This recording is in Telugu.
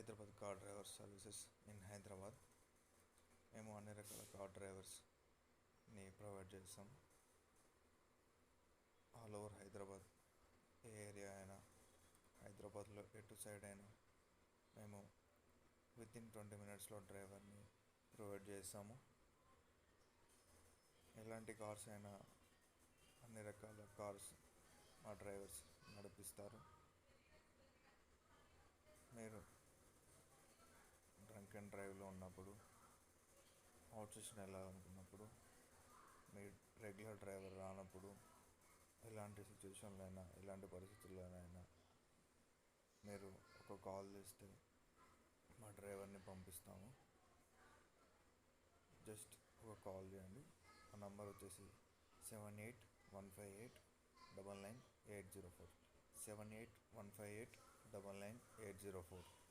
Hyderabad car driver services in Hyderabad. మేము అన్ని రకాల కార్ డ్రైవర్స్ని ప్రొవైడ్ చేస్తాం. ఆల్ ఓవర్ హైదరాబాద్, ఏ ఏరియా అయినా, హైదరాబాద్లో ఎటు సైడ్ అయినా మేము వితిన్ 20 minutesలో డ్రైవర్ని ప్రొవైడ్ చేస్తాము. ఎలాంటి కార్స్ అయినా, అన్ని రకాల కార్స్ మా డ్రైవర్స్ నడిపిస్తారు. మీరు డ్రంక్ అండ్ డ్రైవ్లో ఉన్నప్పుడు, అవుట్ స్టేషన్ వెళ్ళాలనుకున్నప్పుడు, మీ రెగ్యులర్ డ్రైవర్ రానప్పుడు, ఎలాంటి సిచ్యువేషన్లో అయినా, ఎలాంటి పరిస్థితుల్లోనైనా మీరు ఒక కాల్ చేస్తే మా డ్రైవర్ని పంపిస్తాము. జస్ట్ ఒక కాల్ చేయండి. మా నంబర్ వచ్చేసి 7815899804 7815899804.